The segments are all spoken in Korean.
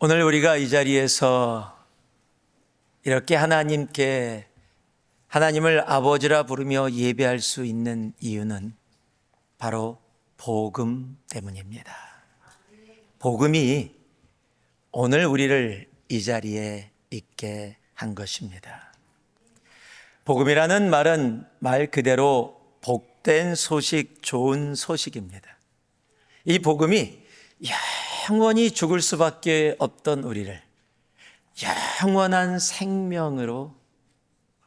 오늘 우리가 이 자리에서 이렇게 하나님을 아버지라 부르며 예배할 수 있는 이유는 바로 복음 때문입니다. 복음이 오늘 우리를 이 자리에 있게 한 것입니다. 복음이라는 말은 말 그대로 복된 소식, 좋은 소식입니다. 이 복음이 영원히 죽을 수밖에 없던 우리를 영원한 생명으로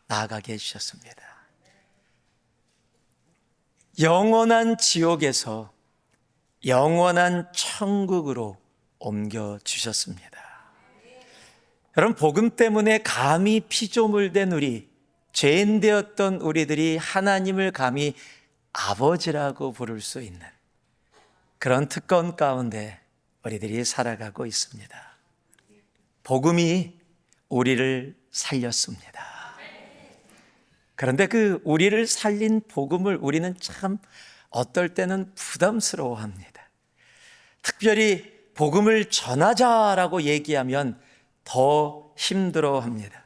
나아가게 해주셨습니다. 영원한 지옥에서 영원한 천국으로 옮겨주셨습니다. 여러분, 복음 때문에 감히 피조물된 우리, 죄인 되었던 우리들이 하나님을 감히 아버지라고 부를 수 있는 그런 특권 가운데 우리들이 살아가고 있습니다. 복음이 우리를 살렸습니다. 그런데 그 우리를 살린 복음을 우리는 참 어떨 때는 부담스러워합니다. 특별히 복음을 전하자라고 얘기하면 더 힘들어합니다.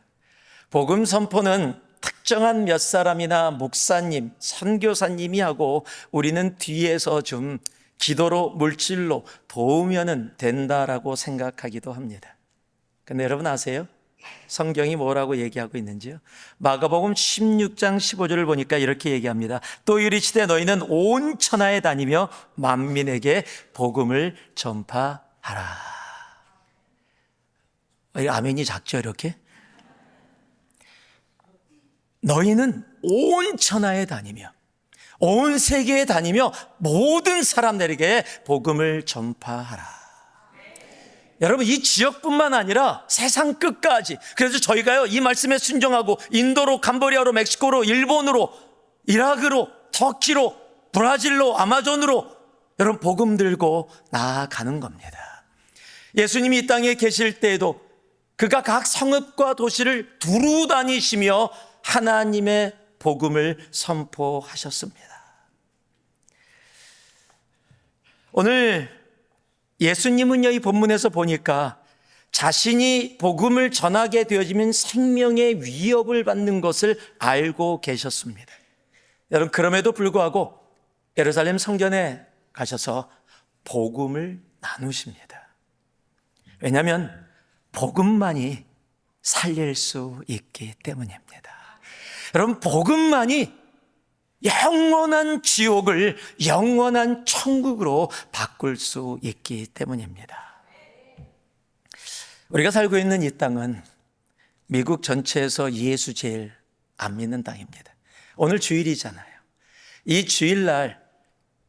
복음 선포는 특정한 몇 사람이나 목사님, 선교사님이 하고 우리는 뒤에서 좀 기도로 물질로 도우면 된다라고 생각하기도 합니다. 근데 여러분 아세요? 성경이 뭐라고 얘기하고 있는지요? 마가복음 16장 15절을 보니까 이렇게 얘기합니다. 또 이르시되 너희는 온 천하에 다니며 만민에게 복음을 전파하라. 아멘이 작죠, 이렇게? 너희는 온 천하에 다니며 온 세계에 다니며 모든 사람들에게 복음을 전파하라. 여러분, 이 지역뿐만 아니라 세상 끝까지. 그래서 저희가요, 이 말씀에 순종하고 인도로, 캄보디아로, 멕시코로, 일본으로, 이라크로, 터키로, 브라질로, 아마존으로 여러분 복음 들고 나아가는 겁니다. 예수님이 이 땅에 계실 때에도 그가 각 성읍과 도시를 두루 다니시며 하나님의 복음을 선포하셨습니다. 오늘 예수님은요, 이 본문에서 보니까 자신이 복음을 전하게 되어지면 생명의 위협을 받는 것을 알고 계셨습니다. 여러분, 그럼에도 불구하고 예루살렘 성전에 가셔서 복음을 나누십니다. 왜냐하면 복음만이 살릴 수 있기 때문입니다. 여러분, 복음만이 영원한 지옥을 영원한 천국으로 바꿀 수 있기 때문입니다. 우리가 살고 있는 이 땅은 미국 전체에서 예수 제일 안 믿는 땅입니다. 오늘 주일이잖아요. 이 주일날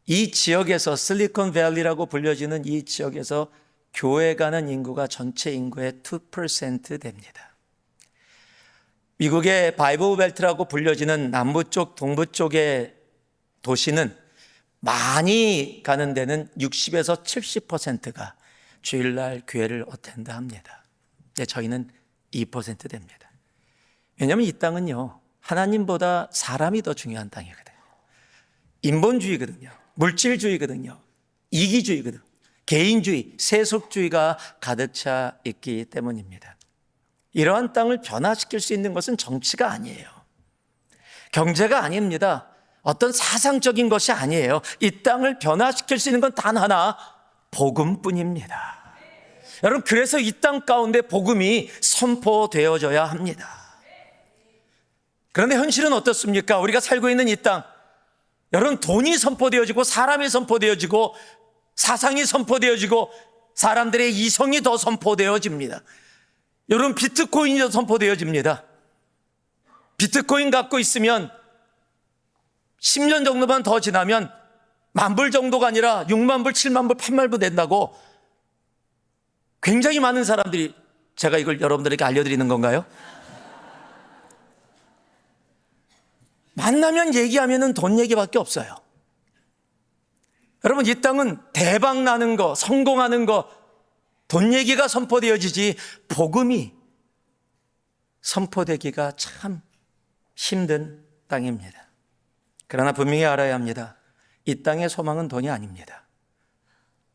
이 지역에서 실리콘밸리라고 불려지는 이 지역에서 교회 가는 인구가 전체 인구의 2% 됩니다. 미국의 바이블 벨트라고 불려지는 남부 쪽, 동부 쪽의 도시는 많이 가는 데는 60에서 70%가 주일날 교회를 어텐드 합니다. 근데 저희는 2% 됩니다. 왜냐하면 이 땅은요, 하나님보다 사람이 더 중요한 땅이거든요. 인본주의거든요. 물질주의거든요. 이기주의거든요. 개인주의, 세속주의가 가득 차 있기 때문입니다. 이러한 땅을 변화시킬 수 있는 것은 정치가 아니에요. 경제가 아닙니다. 어떤 사상적인 것이 아니에요. 이 땅을 변화시킬 수 있는 건 단 하나, 복음뿐입니다. 여러분, 그래서 이 땅 가운데 복음이 선포되어져야 합니다. 그런데 현실은 어떻습니까? 우리가 살고 있는 이 땅, 여러분, 돈이 선포되어지고 사람이 선포되어지고 사상이 선포되어지고 사람들의 이성이 더 선포되어집니다. 여러분, 비트코인이 더 선포되어집니다. 비트코인 갖고 있으면 10년 정도만 더 지나면 10,000불 정도가 아니라 60,000불, 70,000불, 80,000불 된다고 굉장히 많은 사람들이, 제가 이걸 여러분들에게 알려드리는 건가요? 만나면 얘기하면 돈 얘기밖에 없어요. 여러분, 이 땅은 대박 나는 거, 성공하는 거, 돈 얘기가 선포되어지지 복음이 선포되기가 참 힘든 땅입니다. 그러나 분명히 알아야 합니다. 이 땅의 소망은 돈이 아닙니다.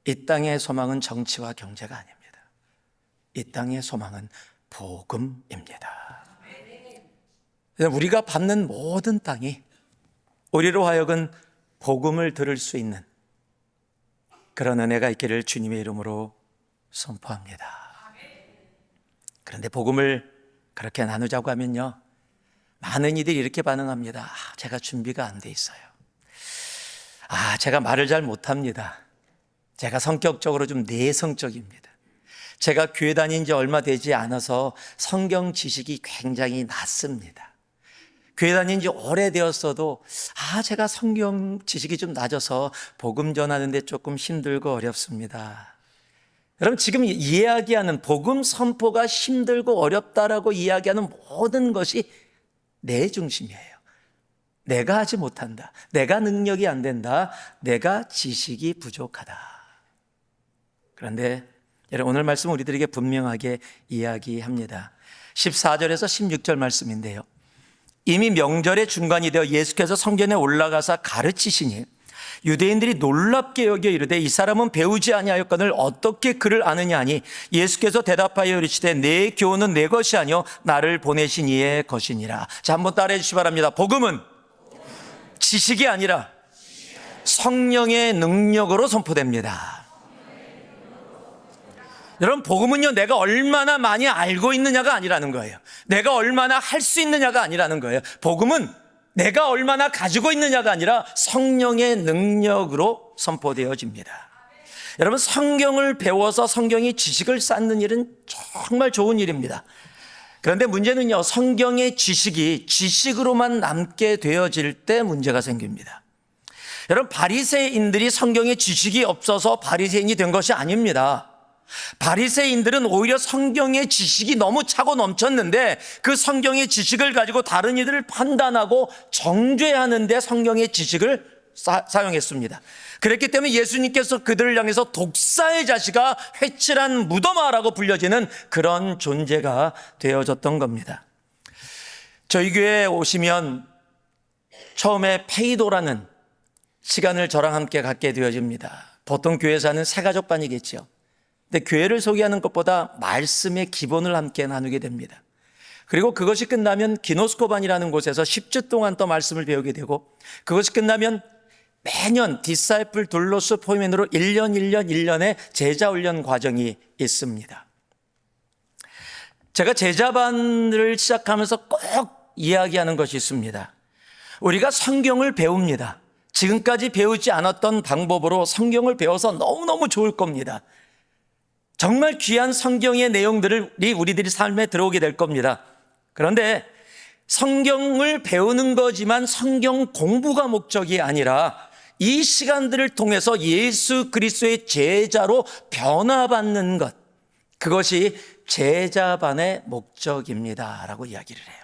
이 땅의 소망은 정치와 경제가 아닙니다. 이 땅의 소망은 복음입니다. 우리가 받는 모든 땅이 우리로 하여금 복음을 들을 수 있는 그런 은혜가 있기를 주님의 이름으로 선포합니다. 그런데 복음을 그렇게 나누자고 하면요, 많은 이들이 이렇게 반응합니다. 제가 준비가 안 돼 있어요. 제가 말을 잘 못합니다. 제가 성격적으로 좀 내성적입니다. 제가 교회 다닌 지 얼마 되지 않아서 성경 지식이 굉장히 낮습니다. 교회 다닌 지 오래되었어도 제가 성경 지식이 좀 낮아서 복음 전하는데 조금 힘들고 어렵습니다. 여러분, 지금 이야기하는 복음 선포가 힘들고 어렵다라고 이야기하는 모든 것이 내 중심이에요. 내가 하지 못한다, 내가 능력이 안 된다, 내가 지식이 부족하다. 그런데 여러분, 오늘 말씀 우리들에게 분명하게 이야기합니다. 14절에서 16절 말씀인데요, 이미 명절의 중간이 되어 예수께서 성전에 올라가사 가르치시니 유대인들이 놀랍게 여겨 이르되 이 사람은 배우지 아니하였거늘 어떻게 그를 아느냐 하니 예수께서 대답하여 이르시되 내 교훈은 내 것이 아니요 나를 보내신 이의 것이니라. 자, 한번 따라해 주시기 바랍니다. 복음은 지식이 아니라 성령의 능력으로 선포됩니다. 여러분, 복음은요, 내가 얼마나 많이 알고 있느냐가 아니라는 거예요. 내가 얼마나 할 수 있느냐가 아니라는 거예요. 복음은 내가 얼마나 가지고 있느냐가 아니라 성령의 능력으로 선포되어집니다. 여러분, 성경을 배워서 성경의 지식을 쌓는 일은 정말 좋은 일입니다. 그런데 문제는요, 성경의 지식이 지식으로만 남게 되어질 때 문제가 생깁니다. 여러분, 바리새인들이 성경의 지식이 없어서 바리새인이 된 것이 아닙니다. 바리새인들은 오히려 성경의 지식이 너무 차고 넘쳤는데 그 성경의 지식을 가지고 다른 이들을 판단하고 정죄하는 데 성경의 지식을 사용했습니다. 그랬기 때문에 예수님께서 그들을 향해서 독사의 자식아 회칠한 무덤아라고 불려지는 그런 존재가 되어졌던 겁니다. 저희 교회에 오시면 처음에 페이도라는 시간을 저랑 함께 갖게 되어집니다. 보통 교회에서 하는 새가족반이겠죠. 근데 교회를 소개하는 것보다 말씀의 기본을 함께 나누게 됩니다. 그리고 그것이 끝나면 기노스코반이라는 곳에서 10주 동안 또 말씀을 배우게 되고, 그것이 끝나면 매년 디사이플 둘로스 포이맨으로 1년의 제자 훈련 과정이 있습니다. 제가 제자반을 시작하면서 꼭 이야기하는 것이 있습니다. 우리가 성경을 배웁니다. 지금까지 배우지 않았던 방법으로 성경을 배워서 너무너무 좋을 겁니다. 정말 귀한 성경의 내용들이 우리들이 삶에 들어오게 될 겁니다. 그런데 성경을 배우는 거지만 성경 공부가 목적이 아니라 이 시간들을 통해서 예수 그리스도의 제자로 변화받는 것, 그것이 제자반의 목적입니다 라고 이야기를 해요.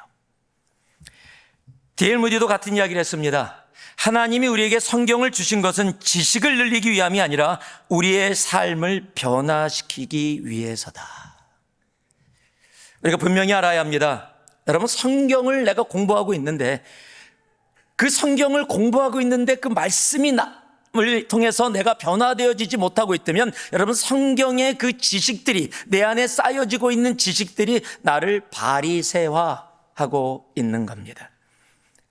D.L. 무디도 같은 이야기를 했습니다. 하나님이 우리에게 성경을 주신 것은 지식을 늘리기 위함이 아니라 우리의 삶을 변화시키기 위해서다. 우리가 분명히 알아야 합니다. 여러분, 성경을 내가 공부하고 있는데 그 성경을 공부하고 있는데 그 말씀이 을 통해서 내가 변화되어지지 못하고 있다면 여러분, 성경의 그 지식들이, 내 안에 쌓여지고 있는 지식들이 나를 바리새화하고 있는 겁니다.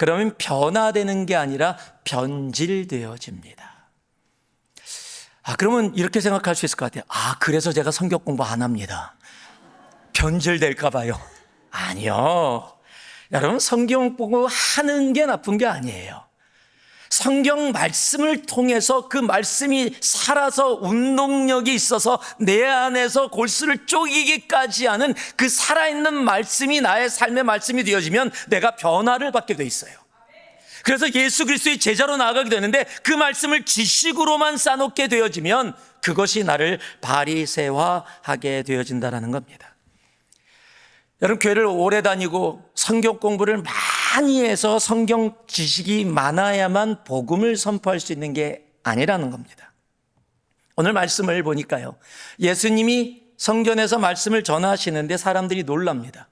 그러면 변화되는 게 아니라 변질되어집니다. 그러면 이렇게 생각할 수 있을 것 같아요. 그래서 제가 성경 공부 안 합니다. 변질될까 봐요. 아니요. 여러분, 성경 공부 하는 게 나쁜 게 아니에요. 성경 말씀을 통해서 그 말씀이 살아서 운동력이 있어서 내 안에서 골수를 쪼개기까지 하는 그 살아있는 말씀이 나의 삶의 말씀이 되어지면 내가 변화를 받게 돼 있어요. 그래서 예수 그리스도의 제자로 나아가게 되는데 그 말씀을 지식으로만 쌓아놓게 되어지면 그것이 나를 바리새화하게 되어진다는 겁니다. 여러분, 교회를 오래 다니고 성경 공부를 많이 해서 성경 지식이 많아야만 복음을 선포할 수 있는 게 아니라는 겁니다. 오늘 말씀을 보니까요, 예수님이 성전에서 말씀을 전하시는데 사람들이 놀랍니다.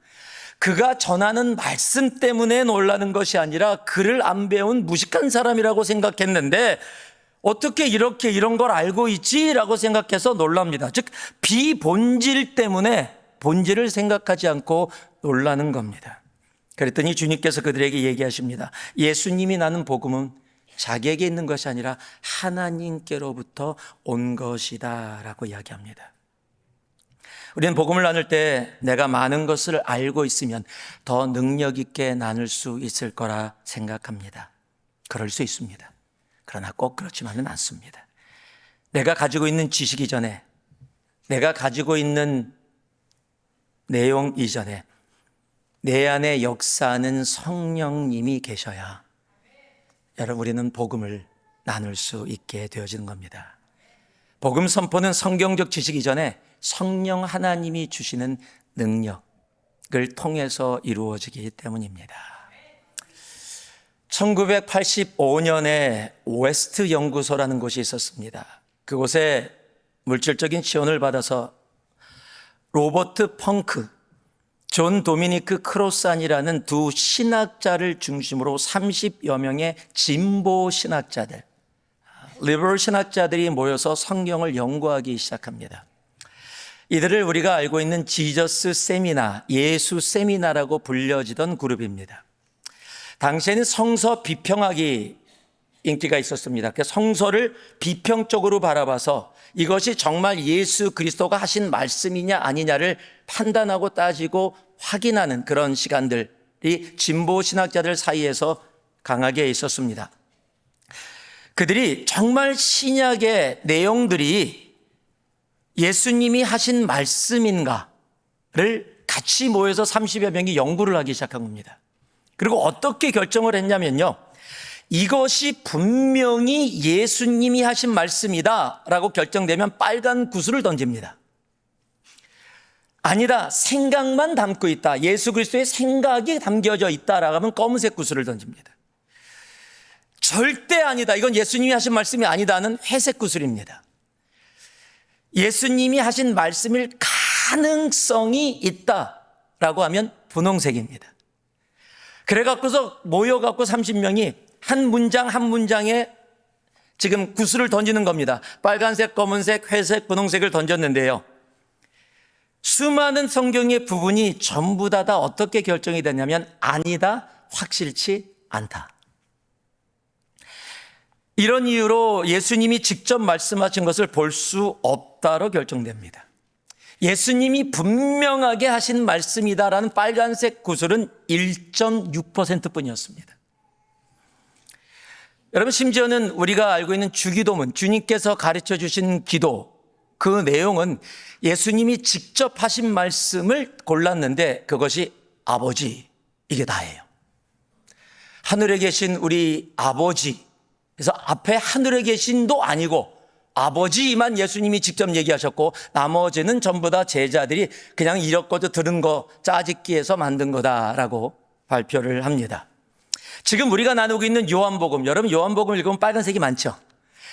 그가 전하는 말씀 때문에 놀라는 것이 아니라 그를 안 배운 무식한 사람이라고 생각했는데 어떻게 이렇게 이런 걸 알고 있지라고 생각해서 놀랍니다. 즉 비본질 때문에 본질을 생각하지 않고 놀라는 겁니다. 그랬더니 주님께서 그들에게 얘기하십니다. 예수님이 나는 복음은 자기에게 있는 것이 아니라 하나님께로부터 온 것이다 라고 이야기합니다. 우리는 복음을 나눌 때 내가 많은 것을 알고 있으면 더 능력 있게 나눌 수 있을 거라 생각합니다. 그럴 수 있습니다. 그러나 꼭 그렇지만은 않습니다. 내가 가지고 있는 지식 이전에, 내가 가지고 있는 내용 이전에 내 안에 역사하는 성령님이 계셔야 여러분 우리는 복음을 나눌 수 있게 되어지는 겁니다. 복음 선포는 성경적 지식 이전에 성령 하나님이 주시는 능력을 통해서 이루어지기 때문입니다. 1985년에 웨스트 연구소라는 곳이 있었습니다. 그곳에 물질적인 지원을 받아서 로버트 펑크, 존 도미니크 크로산이라는 두 신학자를 중심으로 30여 명의 진보 신학자들, 리버럴 신학자들이 모여서 성경을 연구하기 시작합니다. 이들을 우리가 알고 있는 지저스 세미나, 예수 세미나라고 불려지던 그룹입니다. 당시에는 성서 비평학이 인기가 있었습니다. 그래서 성서를 비평적으로 바라봐서 이것이 정말 예수 그리스도가 하신 말씀이냐 아니냐를 판단하고 따지고 확인하는 그런 시간들이 진보 신학자들 사이에서 강하게 있었습니다. 그들이 정말 신약의 내용들이 예수님이 하신 말씀인가를 같이 모여서 30여 명이 연구를 하기 시작한 겁니다. 그리고 어떻게 결정을 했냐면요, 이것이 분명히 예수님이 하신 말씀이다 라고 결정되면 빨간 구슬을 던집니다. 아니다, 생각만 담고 있다, 예수 그리스도의 생각이 담겨져 있다라고 하면 검은색 구슬을 던집니다. 절대 아니다, 이건 예수님이 하신 말씀이 아니다는 회색 구슬입니다. 예수님이 하신 말씀일 가능성이 있다라고 하면 분홍색입니다. 그래갖고서 모여갖고 30명이 한 문장 한 문장에 지금 구슬을 던지는 겁니다. 빨간색, 검은색, 회색, 분홍색을 던졌는데요, 수많은 성경의 부분이 전부 다 어떻게 결정이 됐냐면 아니다, 확실치 않다. 이런 이유로 예수님이 직접 말씀하신 것을 볼 수 없다로 결정됩니다. 예수님이 분명하게 하신 말씀이다라는 빨간색 구슬은 1.6% 뿐이었습니다. 여러분, 심지어는 우리가 알고 있는 주기도문, 주님께서 가르쳐 주신 기도, 그 내용은 예수님이 직접 하신 말씀을 골랐는데 그것이 아버지, 이게 다예요. 하늘에 계신 우리 아버지, 그래서 앞에 하늘에 계신도 아니고 아버지만 예수님이 직접 얘기하셨고 나머지는 전부 다 제자들이 그냥 이렇거저 들은 거 짜집기해서 만든 거다라고 발표를 합니다. 지금 우리가 나누고 있는 요한복음, 여러분 요한복음 읽으면 빨간색이 많죠.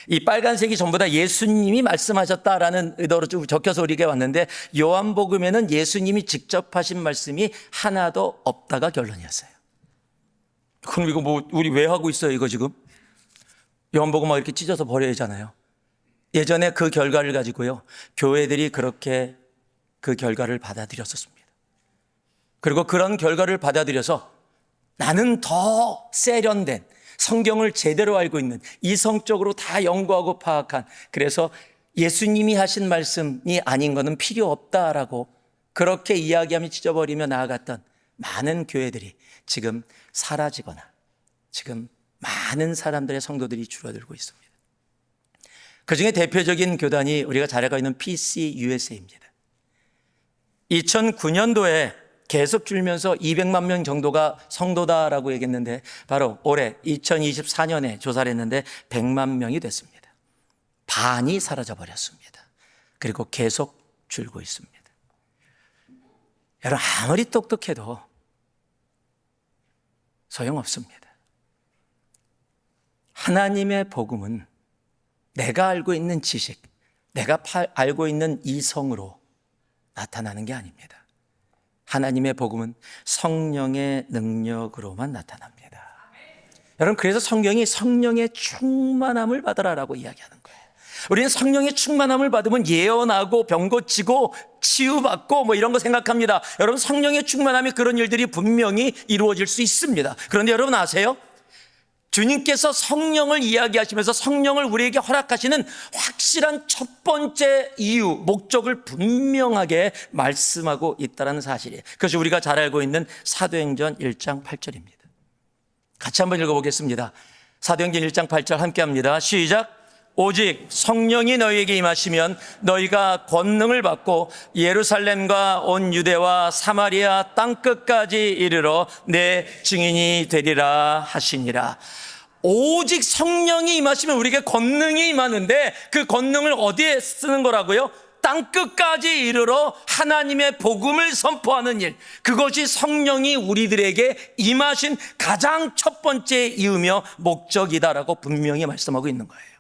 이 빨간색이 전부 다 예수님이 말씀하셨다라는 의도로 쭉 적혀서 우리에게 왔는데 요한복음에는 예수님이 직접 하신 말씀이 하나도 없다가 결론이었어요. 그럼 이거 뭐 우리 왜 하고 있어요 이거 지금? 요한복음만 이렇게 찢어서 버려야 하잖아요. 예전에 그 결과를 가지고요, 교회들이 그렇게 그 결과를 받아들였었습니다. 그리고 그런 결과를 받아들여서 나는 더 세련된, 성경을 제대로 알고 있는, 이성적으로 다 연구하고 파악한, 그래서 예수님이 하신 말씀이 아닌 것은 필요 없다라고 그렇게 이야기하며 찢어버리며 나아갔던 많은 교회들이 지금 사라지거나 지금 많은 사람들의 성도들이 줄어들고 있습니다. 그중에 대표적인 교단이 우리가 잘 알고 있는 PCUSA입니다. 2009년도에 계속 줄면서 200만 명 정도가 성도다라고 얘기했는데 바로 올해 2024년에 조사를 했는데 100만 명이 됐습니다. 반이 사라져버렸습니다. 그리고 계속 줄고 있습니다. 여러분, 아무리 똑똑해도 소용없습니다. 하나님의 복음은 내가 알고 있는 지식, 내가 알고 있는 이성으로 나타나는 게 아닙니다. 하나님의 복음은 성령의 능력으로만 나타납니다. 여러분, 그래서 성경이 성령의 충만함을 받으라라고 이야기하는 거예요. 우리는 성령의 충만함을 받으면 예언하고 병 고치고 치유받고 뭐 이런 거 생각합니다. 여러분, 성령의 충만함이 그런 일들이 분명히 이루어질 수 있습니다. 그런데 여러분 아세요? 주님께서 성령을 이야기하시면서 성령을 우리에게 허락하시는 확실한 첫 번째 이유, 목적을 분명하게 말씀하고 있다는 사실이에요. 그것이 우리가 잘 알고 있는 사도행전 1장 8절입니다. 같이 한번 읽어보겠습니다. 사도행전 1장 8절 함께 합니다. 시작. 오직 성령이 너희에게 임하시면 너희가 권능을 받고 예루살렘과 온 유대와 사마리아 땅끝까지 이르러 내 증인이 되리라 하시니라. 오직 성령이 임하시면 우리에게 권능이 임하는데 그 권능을 어디에 쓰는 거라고요? 땅끝까지 이르러 하나님의 복음을 선포하는 일, 그것이 성령이 우리들에게 임하신 가장 첫 번째 이유며 목적이다라고 분명히 말씀하고 있는 거예요.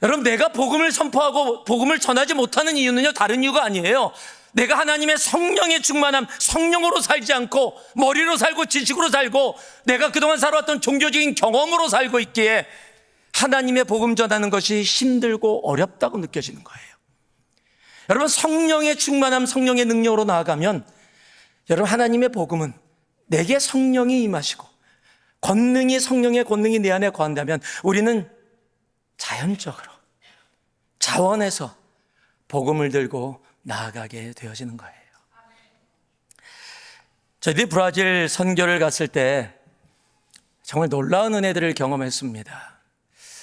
여러분, 내가 복음을 선포하고 복음을 전하지 못하는 이유는요, 다른 이유가 아니에요. 내가 하나님의 성령의 충만함, 성령으로 살지 않고 머리로 살고 지식으로 살고 내가 그동안 살아왔던 종교적인 경험으로 살고 있기에 하나님의 복음 전하는 것이 힘들고 어렵다고 느껴지는 거예요. 여러분, 성령의 충만함, 성령의 능력으로 나아가면 여러분, 하나님의 복음은 내게 성령이 임하시고 권능이, 성령의 권능이 내 안에 거한다면 우리는 자연적으로 자원해서 복음을 들고 나아가게 되어지는 거예요. 저희들이 브라질 선교를 갔을 때 정말 놀라운 은혜들을 경험했습니다.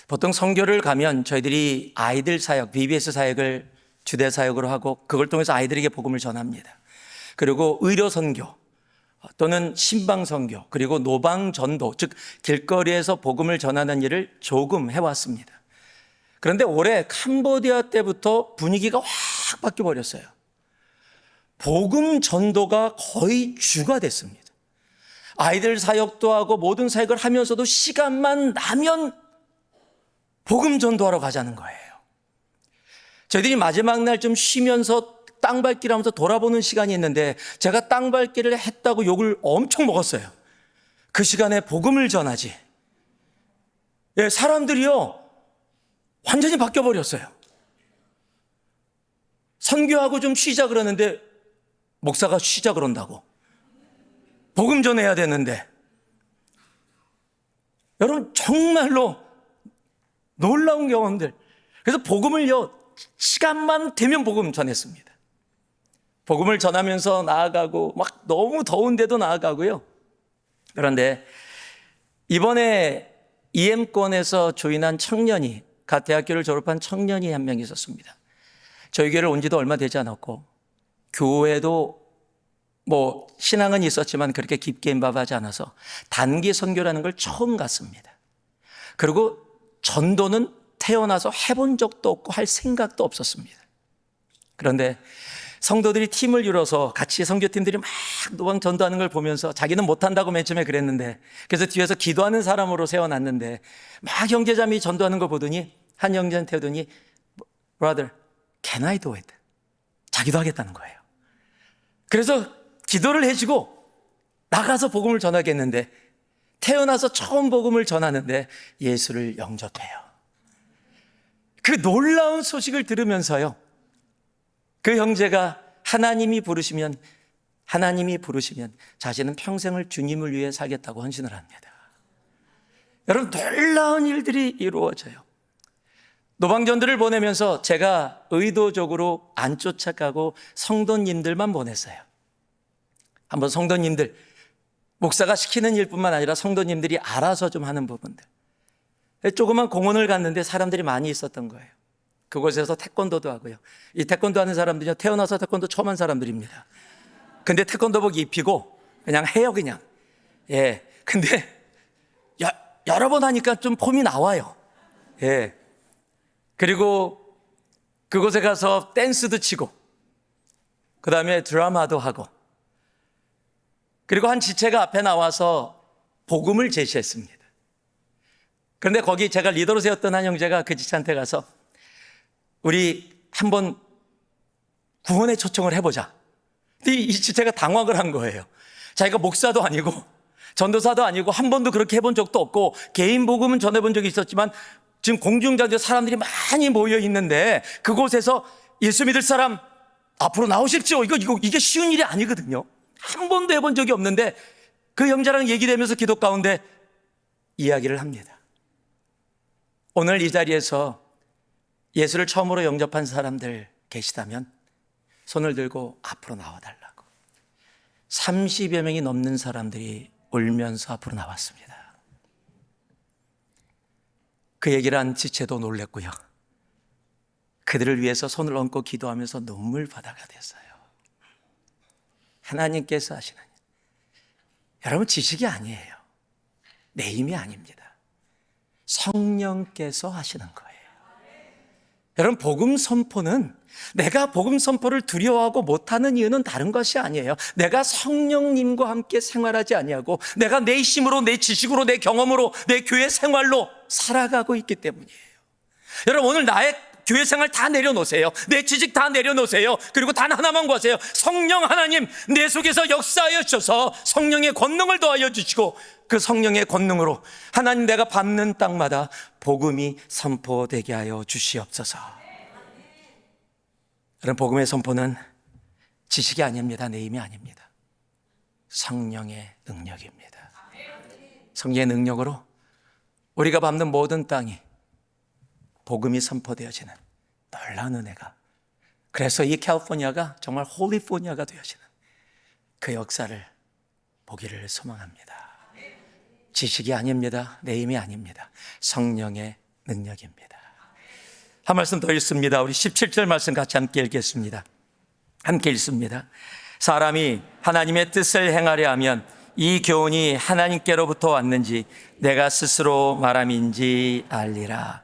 보통 선교를 가면 저희들이 아이들 사역, BBS 사역을 주대 사역으로 하고 그걸 통해서 아이들에게 복음을 전합니다. 그리고 의료 선교 또는 신방 선교, 그리고 노방 전도, 즉 길거리에서 복음을 전하는 일을 조금 해왔습니다. 그런데 올해 캄보디아 때부터 분위기가 확 바뀌어 버렸어요. 복음 전도가 거의 주가 됐습니다. 아이들 사역도 하고 모든 사역을 하면서도 시간만 나면 복음 전도하러 가자는 거예요. 저희들이 마지막 날 좀 쉬면서 땅밟기를 하면서 돌아보는 시간이 있는데 제가 땅밟기를 했다고 욕을 엄청 먹었어요. 그 시간에 복음을 전하지. 예, 사람들이요 완전히 바뀌어버렸어요. 선교하고 좀 쉬자 그러는데 목사가 쉬자 그런다고. 복음 전해야 되는데. 여러분, 정말로 놀라운 경험들. 그래서 복음을요 시간만 되면 복음 전했습니다. 복음을 전하면서 나아가고 막 너무 더운데도 나아가고요. 그런데 이번에 EM권에서 조인한 청년이, 갓 대학교를 졸업한 청년이 한 명 있었습니다. 저희 교회를 온 지도 얼마 되지 않았고 교회도 뭐 신앙은 있었지만 그렇게 깊게 임박하지 않아서 단기 선교라는 걸 처음 갔습니다. 그리고 전도는 태어나서 해본 적도 없고 할 생각도 없었습니다. 그런데 성도들이 팀을 이뤄서 같이 선교팀들이 막 노방 전도하는 걸 보면서 자기는 못한다고 맨 처음에 그랬는데, 그래서 뒤에서 기도하는 사람으로 세워놨는데 막 형제자매 전도하는 걸 보더니 한 형제한테 오더니 Brother, can I do it? 자기도 하겠다는 거예요. 그래서 기도를 해주고 나가서 복음을 전하겠는데 태어나서 처음 복음을 전하는데 예수를 영접해요. 그 놀라운 소식을 들으면서요, 그 형제가 하나님이 부르시면 자신은 평생을 주님을 위해 살겠다고 헌신을 합니다. 여러분, 놀라운 일들이 이루어져요. 노방전들을 보내면서 제가 의도적으로 안 쫓아가고 성도님들만 보냈어요. 한번 성도님들, 목사가 시키는 일뿐만 아니라 성도님들이 알아서 좀 하는 부분들. 조그만 공원을 갔는데 사람들이 많이 있었던 거예요. 그곳에서 태권도도 하고요. 이 태권도 하는 사람들이요, 태어나서 태권도 처음 한 사람들입니다. 근데 태권도복 입히고 그냥 해요, 그냥. 예. 근데 여러 번 하니까 좀 폼이 나와요. 예. 그리고 그곳에 가서 댄스도 치고, 그 다음에 드라마도 하고, 그리고 한 지체가 앞에 나와서 복음을 제시했습니다. 그런데 거기 제가 리더로 세웠던 한 형제가 그 지체한테 가서 우리 한번 구원의 초청을 해보자. 근데 이 지체가 당황을 한 거예요. 자기가 목사도 아니고 전도사도 아니고 한 번도 그렇게 해본 적도 없고 개인 복음은 전해본 적이 있었지만 지금 공중장소에 사람들이 많이 모여 있는데 그곳에서 예수 믿을 사람 앞으로 나오십시오. 이게 쉬운 일이 아니거든요. 한 번도 해본 적이 없는데 그 형제랑 얘기되면서 기도 가운데 이야기를 합니다. 오늘 이 자리에서 예수를 처음으로 영접한 사람들 계시다면 손을 들고 앞으로 나와달라고. 30여 명이 넘는 사람들이 울면서 앞으로 나왔습니다. 그 얘기를 한 지체도 놀랬고요. 그들을 위해서 손을 얹고 기도하면서 눈물바다가 됐어요. 하나님께서 하시는 일. 여러분, 지식이 아니에요. 내 힘이 아닙니다. 성령께서 하시는 거예요. 여러분, 복음 선포는 내가 복음 선포를 두려워하고 못하는 이유는 다른 것이 아니에요. 내가 성령님과 함께 생활하지 아니하고 내가 내 힘으로, 내 지식으로, 내 경험으로, 내 교회 생활로 살아가고 있기 때문이에요. 여러분, 오늘 나의 교회 생활 다 내려놓으세요. 내 지식 다 내려놓으세요. 그리고 단 하나만 구하세요. 성령 하나님 내 속에서 역사하여 주셔서 성령의 권능을 더하여 주시고 그 성령의 권능으로 하나님 내가 밟는 땅마다 복음이 선포되게 하여 주시옵소서. 여러분, 복음의 선포는 지식이 아닙니다. 내 힘이 아닙니다. 성령의 능력입니다. 성령의 능력으로 우리가 밟는 모든 땅이 복음이 선포되어지는 놀라운 은혜가, 그래서 이 캘리포니아가 정말 홀리포니아가 되어지는 그 역사를 보기를 소망합니다. 지식이 아닙니다. 내 힘이 아닙니다. 성령의 능력입니다. 한 말씀 더 읽습니다. 우리 17절 말씀 같이 함께 읽겠습니다. 함께 읽습니다. 사람이 하나님의 뜻을 행하려 하면 이 교훈이 하나님께로부터 왔는지 내가 스스로 말함인지 알리라.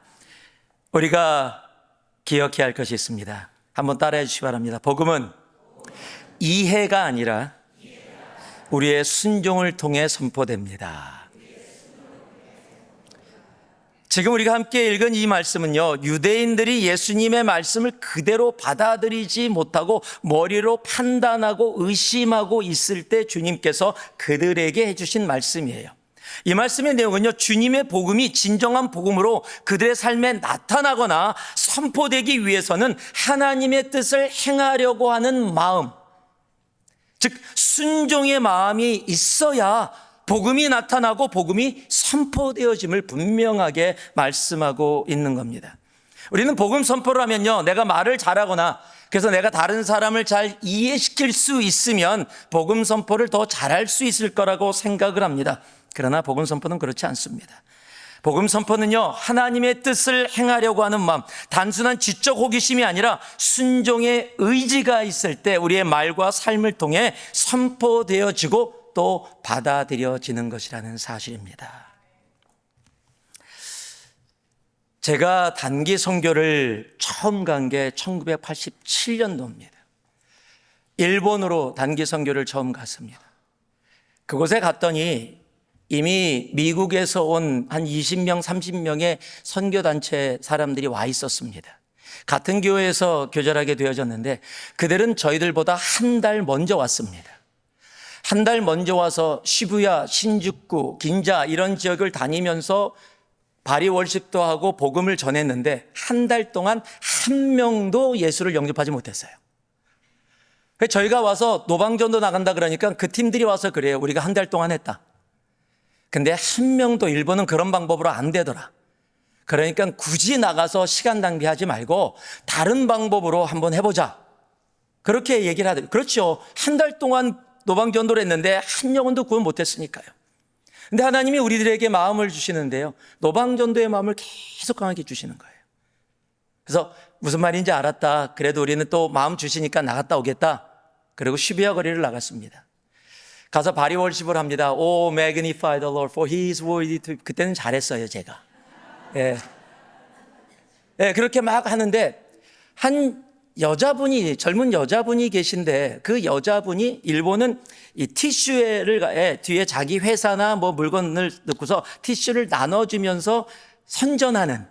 우리가 기억해야 할 것이 있습니다. 한번 따라해 주시기 바랍니다. 복음은 이해가 아니라 우리의 순종을 통해 선포됩니다. 지금 우리가 함께 읽은 이 말씀은요, 유대인들이 예수님의 말씀을 그대로 받아들이지 못하고 머리로 판단하고 의심하고 있을 때 주님께서 그들에게 해주신 말씀이에요. 이 말씀의 내용은요, 주님의 복음이 진정한 복음으로 그들의 삶에 나타나거나 선포되기 위해서는 하나님의 뜻을 행하려고 하는 마음, 즉 순종의 마음이 있어야 복음이 나타나고 복음이 선포되어짐을 분명하게 말씀하고 있는 겁니다. 우리는 복음 선포를 하면요, 내가 말을 잘하거나 그래서 내가 다른 사람을 잘 이해시킬 수 있으면 복음 선포를 더 잘할 수 있을 거라고 생각을 합니다. 그러나 복음 선포는 그렇지 않습니다. 복음 선포는요, 하나님의 뜻을 행하려고 하는 마음, 단순한 지적 호기심이 아니라 순종의 의지가 있을 때 우리의 말과 삶을 통해 선포되어지고 또 받아들여지는 것이라는 사실입니다. 제가 단기 선교를 처음 간 게 1987년도입니다. 일본으로 단기 선교를 처음 갔습니다. 그곳에 갔더니 이미 미국에서 온 한 20명, 30명의 선교단체 사람들이 와 있었습니다. 같은 교회에서 교절하게 되어졌는데 그들은 저희들보다 한 달 먼저 왔습니다. 한 달 먼저 와서 시부야, 신주쿠, 긴자 이런 지역을 다니면서 바리 월십도 하고 복음을 전했는데 한 달 동안 한 명도 예수를 영접하지 못했어요. 저희가 와서 노방전도 나간다 그러니까 그 팀들이 와서 그래요. 우리가 한 달 동안 했다. 근데 한 명도 일본은 그런 방법으로 안 되더라. 그러니까 굳이 나가서 시간 낭비하지 말고 다른 방법으로 한번 해보자. 그렇게 얘기를 하더라고요. 그렇죠. 한 달 동안 노방전도를 했는데 한 영혼도 구원 못했으니까요. 근데 하나님이 우리들에게 마음을 주시는데요, 노방전도의 마음을 계속 강하게 주시는 거예요. 그래서 무슨 말인지 알았다. 그래도 우리는 또 마음 주시니까 나갔다 오겠다. 그리고 시부야 거리를 나갔습니다. 가서 바리 월십을 합니다. Oh, magnify the Lord, for He is worthy to. 그때는 잘했어요, 제가. 예. 예, 그렇게 막 하는데 한 여자분이, 젊은 여자분이 계신데 그 여자분이 일본은 이 티슈를 뒤에 자기 회사나 뭐 물건을 넣고서 티슈를 나눠주면서 선전하는,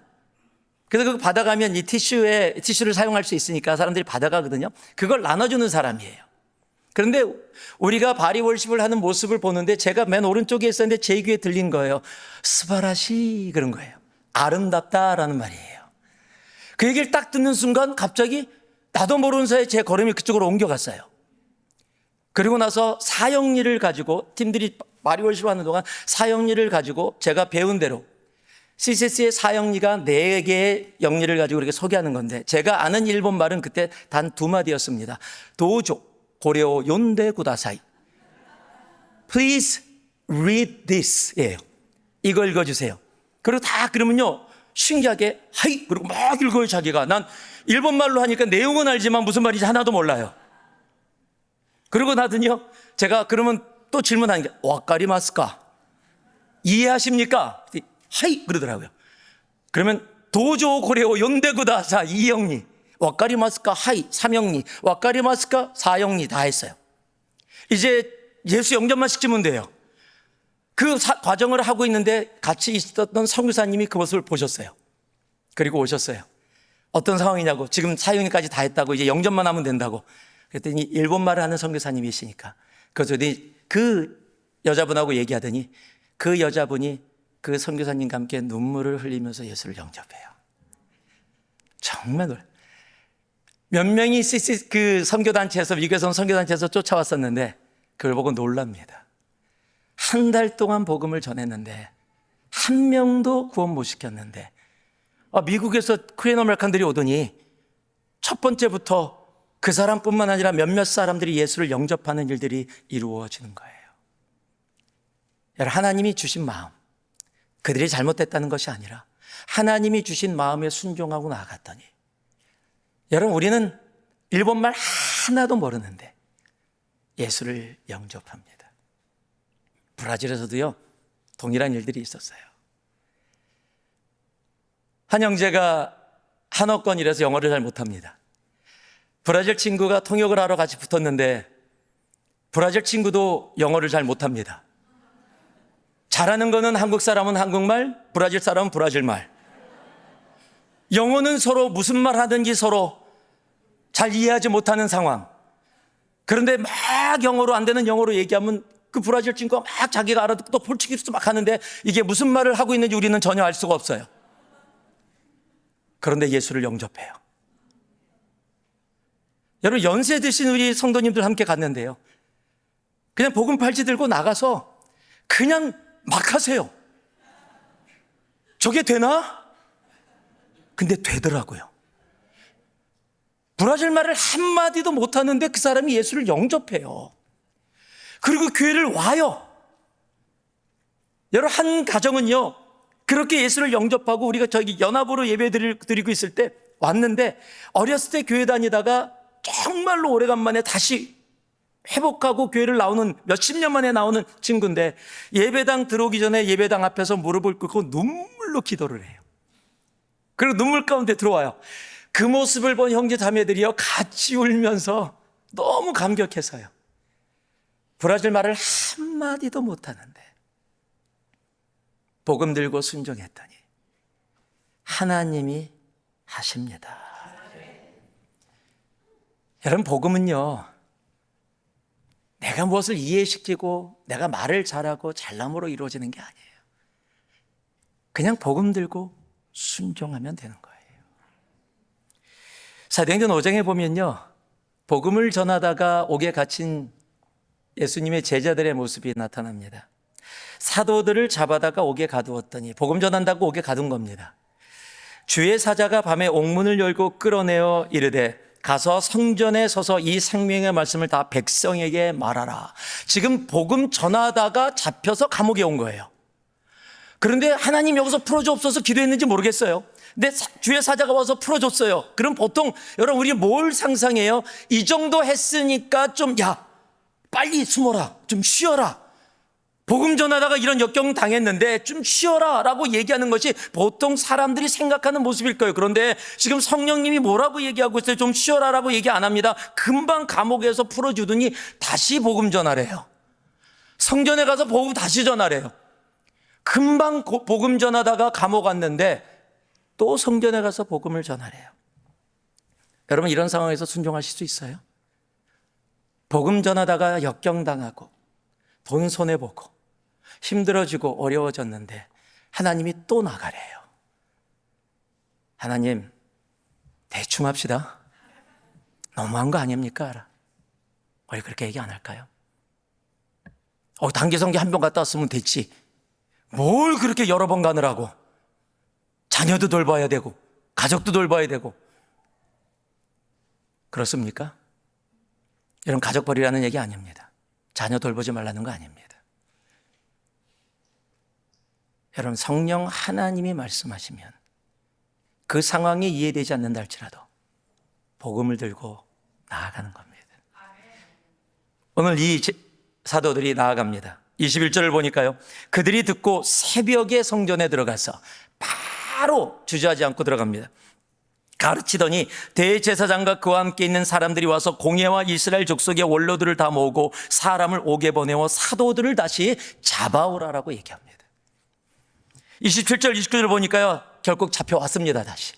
그래서 그거 받아가면 이 티슈를 사용할 수 있으니까 사람들이 받아가거든요. 그걸 나눠주는 사람이에요. 그런데 우리가 바리월십을 하는 모습을 보는데 제가 맨 오른쪽에 있었는데 제 귀에 들린 거예요. 스바라시, 그런 거예요. 아름답다라는 말이에요. 그 얘기를 딱 듣는 순간 갑자기 나도 모르는 사이에 제 걸음이 그쪽으로 옮겨갔어요. 그리고 나서 사형리를 가지고, 팀들이 바리월십을 하는 동안 사형리를 가지고 제가 배운 대로, CCC의 사형리가 4개의 영리를 가지고 이렇게 소개하는 건데, 제가 아는 일본 말은 그때 단 2마디였습니다. 도조 고레오 연대 구다사이. Please read this. 예요. 이거 읽어주세요. 그리고 다 그러면요, 신기하게 하이, 그리고 막 읽어요. 자기가. 난 일본말로 하니까 내용은 알지만 무슨 말인지 하나도 몰라요. 그러고 나더니요, 제가 그러면 또 질문하는 게, 와까리마스까? 이해하십니까? 하이, 그러더라고요. 그러면 도조 고레오 연대구다사 2영리, 와까리마스까? 하이 3영리, 와까리마스까? 4영리 다 했어요. 이제 예수 영접만 시키면 돼요. 그 과정을 하고 있는데 같이 있었던 선교사님이 그것을 보셨어요. 그리고 오셨어요. 어떤 상황이냐고, 지금 4영리까지 다 했다고, 이제 영접만 하면 된다고. 그랬더니 일본말을 하는 선교사님이시니까, 그래서 그 여자분하고 얘기하더니 그 여자분이 그 선교사님과 함께 눈물을 흘리면서 예수를 영접해요. 정말 놀라요. 몇 명이 그 선교단체에서, 미국에서 온 선교단체에서 쫓아왔었는데 그걸 보고 놀랍니다. 한 달 동안 복음을 전했는데 한 명도 구원 못 시켰는데, 미국에서 코리안 아메리칸들이 오더니 첫 번째부터 그 사람뿐만 아니라 몇몇 사람들이 예수를 영접하는 일들이 이루어지는 거예요. 여러분, 하나님이 주신 마음, 그들이 잘못됐다는 것이 아니라 하나님이 주신 마음에 순종하고 나아갔더니, 여러분, 우리는 일본말 하나도 모르는데 예수를 영접합니다. 브라질에서도요, 동일한 일들이 있었어요. 한 형제가 한어권이라서 영어를 잘 못합니다. 브라질 친구가 통역을 하러 같이 붙었는데 브라질 친구도 영어를 잘 못합니다. 잘하는 거는 한국 사람은 한국말, 브라질 사람은 브라질말. 영어는 서로 무슨 말 하든지 서로 잘 이해하지 못하는 상황. 그런데 막 영어로 안 되는 영어로 얘기하면 그 브라질 친구가 막 자기가 알아듣고 또 포르투기스도 막 하는데 이게 무슨 말을 하고 있는지 우리는 전혀 알 수가 없어요. 그런데 예수를 영접해요. 여러분, 연세 드신 우리 성도님들 함께 갔는데요, 그냥 복음 팔찌 들고 나가서 그냥 막 하세요. 저게 되나? 근데 되더라고요. 브라질 말을 한마디도 못하는데 그 사람이 예수를 영접해요. 그리고 교회를 와요. 여러분, 한 가정은요, 그렇게 예수를 영접하고 우리가 저기 연합으로 예배 드리고 있을 때 왔는데, 어렸을 때 교회 다니다가 정말로 오래간만에 다시 회복하고 교회를 나오는, 몇십 년 만에 나오는 친구인데, 예배당 들어오기 전에 예배당 앞에서 무릎을 꿇고 눈물로 기도를 해요. 그리고 눈물 가운데 들어와요. 그 모습을 본 형제 자매들이요, 같이 울면서 너무 감격해서요. 브라질 말을 한마디도 못하는데 복음 들고 순종했더니 하나님이 하십니다. 여러분, 복음은요, 내가 무엇을 이해시키고 내가 말을 잘하고 잘남으로 이루어지는 게 아니에요. 그냥 복음 들고 순종하면 되는 거예요. 사도행전 5장에 보면요, 복음을 전하다가 옥에 갇힌 예수님의 제자들의 모습이 나타납니다. 사도들을 잡아다가 옥에 가두었더니, 복음 전한다고 옥에 가둔 겁니다. 주의 사자가 밤에 옥문을 열고 끌어내어 이르되, 가서 성전에 서서 이 생명의 말씀을 다 백성에게 말하라. 지금 복음 전하다가 잡혀서 감옥에 온 거예요. 그런데 하나님 여기서 풀어주옵소서 기도했는지 모르겠어요. 근데 주의 사자가 와서 풀어줬어요. 그럼 보통 여러분, 우리 뭘 상상해요? 이 정도 했으니까 좀, 빨리 숨어라, 좀 쉬어라, 복음 전하다가 이런 역경 당했는데 좀 쉬어라 라고 얘기하는 것이 보통 사람들이 생각하는 모습일 거예요. 그런데 지금 성령님이 뭐라고 얘기하고 있어요? 좀 쉬어라 라고 얘기 안 합니다. 금방 감옥에서 풀어주더니 다시 복음 전하래요. 성전에 가서 복음 다시 전하래요. 금방 복음 전하다가 감옥 왔는데 또 성전에 가서 복음을 전하래요. 여러분, 이런 상황에서 순종하실 수 있어요? 복음 전하다가 역경당하고 돈 손해보고 힘들어지고 어려워졌는데 하나님이 또 나가래요. 하나님, 대충 합시다. 너무한 거 아닙니까? 우리 그렇게 얘기 안 할까요? 단기 성교 한 번 갔다 왔으면 됐지. 뭘 그렇게 여러 번 가느라고. 자녀도 돌봐야 되고 가족도 돌봐야 되고. 그렇습니까? 여러분, 가족 버리라는 얘기 아닙니다. 자녀 돌보지 말라는 거 아닙니다. 여러분, 성령 하나님이 말씀하시면 그 상황이 이해되지 않는다 할지라도 복음을 들고 나아가는 겁니다. 오늘 이 사도들이 나아갑니다. 21절을 보니까요, 그들이 듣고 새벽에 성전에 들어가서 바로 주저하지 않고 들어갑니다. 가르치더니 대제사장과 그와 함께 있는 사람들이 와서 공회와 이스라엘 족속의 원로들을 다 모으고 사람을 옥에 보내어 사도들을 다시 잡아오라라고 얘기합니다. 27절 29절을 보니까요, 결국 잡혀왔습니다. 다시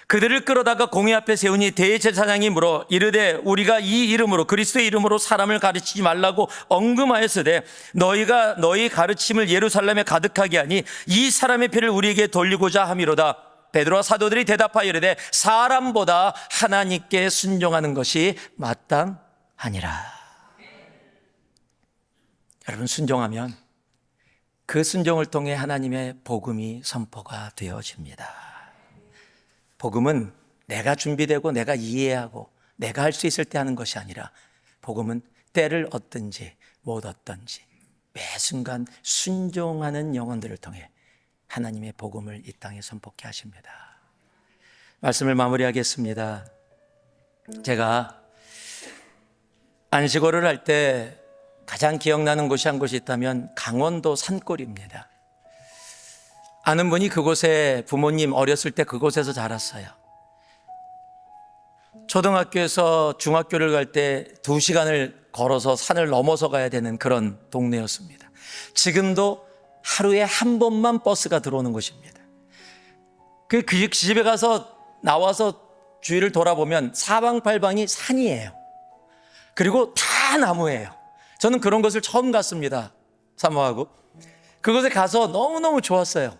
그들을 끌어다가 공회 앞에 세우니 대제사장이 물어 이르되 우리가 이 이름으로 그리스도의 이름으로 사람을 가르치지 말라고 언금하였으되 너희가 너희 가르침을 예루살렘에 가득하게 하니 이 사람의 피를 우리에게 돌리고자 함이로다. 베드로와 사도들이 대답하여 이르되 사람보다 하나님께 순종하는 것이 마땅하니라. 여러분, 순종하면 그 순종을 통해 하나님의 복음이 선포가 되어집니다. 복음은 내가 준비되고 내가 이해하고 내가 할 수 있을 때 하는 것이 아니라 복음은 때를 얻든지 못 얻든지 매 순간 순종하는 영혼들을 통해 하나님의 복음을 이 땅에 선포케 하십니다. 말씀을 마무리하겠습니다. 제가 안식월을 할 때 가장 기억나는 곳이 한 곳이 있다면 강원도 산골입니다. 아는 분이 그곳에 부모님 어렸을 때 그곳에서 자랐어요. 초등학교에서 중학교를 갈 때 2시간을 걸어서 산을 넘어서 가야 되는 그런 동네였습니다. 지금도 하루에 한 번만 버스가 들어오는 곳입니다. 그 집에 가서 나와서 주위를 돌아보면 사방팔방이 산이에요. 그리고 다 나무예요. 저는 그런 곳을 처음 갔습니다. 사모하고. 그곳에 가서 너무너무 좋았어요.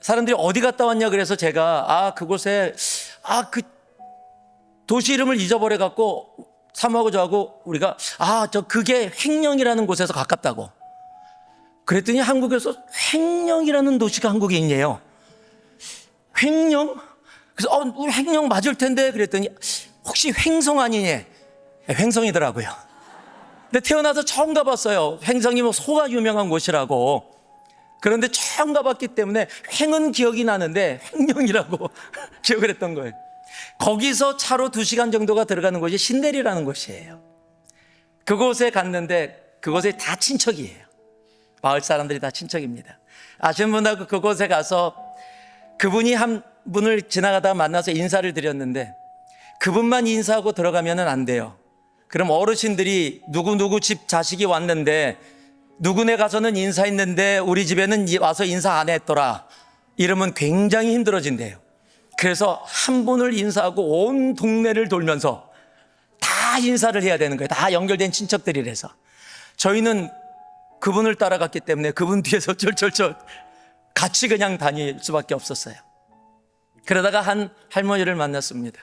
사람들이 어디 갔다 왔냐 그래서 제가 그곳에 그 도시 이름을 잊어버려 갖고 사모하고 저하고 우리가 그게 횡령이라는 곳에서 가깝다고 그랬더니 한국에서 횡령이라는 도시가 한국에 있네요. 횡령? 그래서 횡령 맞을 텐데 그랬더니 혹시 횡성 아니니? 횡성이더라고요. 근데 태어나서 처음 가봤어요. 횡성이 소가 유명한 곳이라고. 그런데 처음 가봤기 때문에 횡은 기억이 나는데 횡령이라고 기억을 했던 거예요. 거기서 차로 2시간 정도가 들어가는 곳이 신내리라는 곳이에요. 그곳에 갔는데 그곳에 다 친척이에요. 마을 사람들이 다 친척입니다. 아시는 분하고 그곳에 가서 그분이 한 분을 지나가다가 만나서 인사를 드렸는데 그분만 인사하고 들어가면 안 돼요. 그럼 어르신들이 누구 집 자식이 왔는데 누구네 가서는 인사했는데 우리 집에는 와서 인사 안 했더라. 이러면 굉장히 힘들어진대요. 그래서 한 분을 인사하고 온 동네를 돌면서 다 인사를 해야 되는 거예요. 다 연결된 친척들이라서. 저희는 그분을 따라갔기 때문에 그분 뒤에서 쩔쩔쩔 같이 그냥 다닐 수밖에 없었어요. 그러다가 한 할머니를 만났습니다.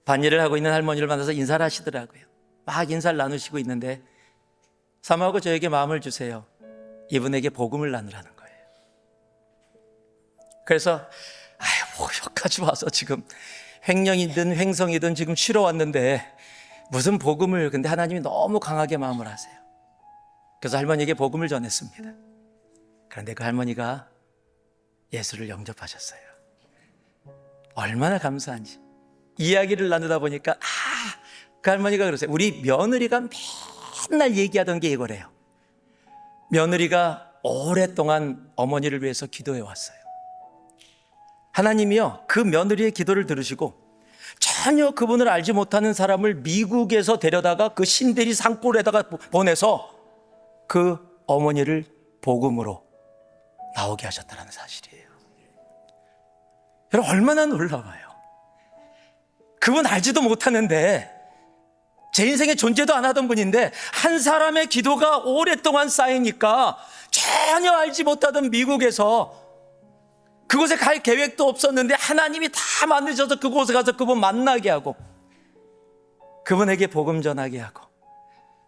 반일을 하고 있는 할머니를 만나서 인사를 하시더라고요. 막 인사를 나누시고 있는데 사모하고 저에게 마음을 주세요. 이분에게 복음을 나누라는 거예요. 그래서 여기까지 와서 지금 횡령이든 횡성이든 지금 쉬러 왔는데 무슨 복음을, 근데 하나님이 너무 강하게 마음을 하세요. 그래서 할머니에게 복음을 전했습니다. 그런데 그 할머니가 예수를 영접하셨어요. 얼마나 감사한지. 이야기를 나누다 보니까 그 할머니가 그러세요. 우리 며느리가 맨날 얘기하던 게 이거래요. 며느리가 오랫동안 어머니를 위해서 기도해 왔어요. 하나님이요, 그 며느리의 기도를 들으시고 전혀 그분을 알지 못하는 사람을 미국에서 데려다가 그 신대리 산골에다가 보내서 그 어머니를 복음으로 나오게 하셨다는 사실이에요. 여러분, 얼마나 놀라워요. 그분 알지도 못하는데 제 인생에 존재도 안 하던 분인데 한 사람의 기도가 오랫동안 쌓이니까 전혀 알지 못하던 미국에서 그곳에 갈 계획도 없었는데 하나님이 다 만드셔서 그곳에 가서 그분 만나게 하고 그분에게 복음 전하게 하고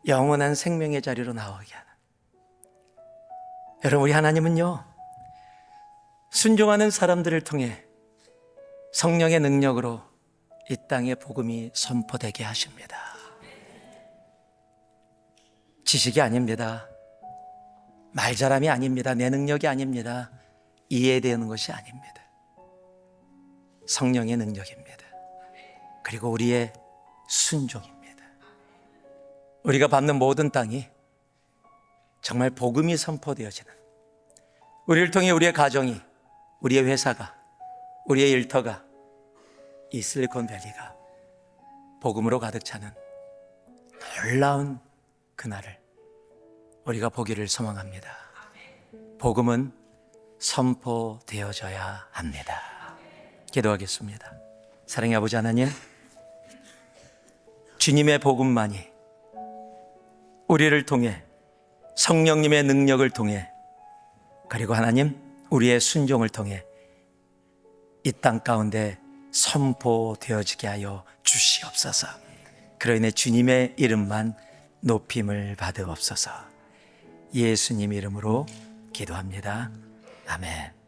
영원한 생명의 자리로 나오게 하는, 여러분, 우리 하나님은요, 순종하는 사람들을 통해 성령의 능력으로 이 땅에 복음이 선포되게 하십니다. 지식이 아닙니다. 말잘함이 아닙니다. 내 능력이 아닙니다. 이해되는 것이 아닙니다. 성령의 능력입니다. 그리고 우리의 순종입니다. 우리가 밟는 모든 땅이 정말 복음이 선포되어지는, 우리를 통해 우리의 가정이, 우리의 회사가, 우리의 일터가, 이 실리콘밸리가 복음으로 가득 차는 놀라운 그날을 우리가 보기를 소망합니다. 복음은 선포되어져야 합니다. 기도하겠습니다. 사랑의 아버지 하나님, 주님의 복음만이 우리를 통해 성령님의 능력을 통해, 그리고 하나님 우리의 순종을 통해 이 땅 가운데 선포되어지게 하여 주시옵소서. 그로 인해 주님의 이름만 높임을 받으옵소서. 예수님 이름으로 기도합니다. 아멘.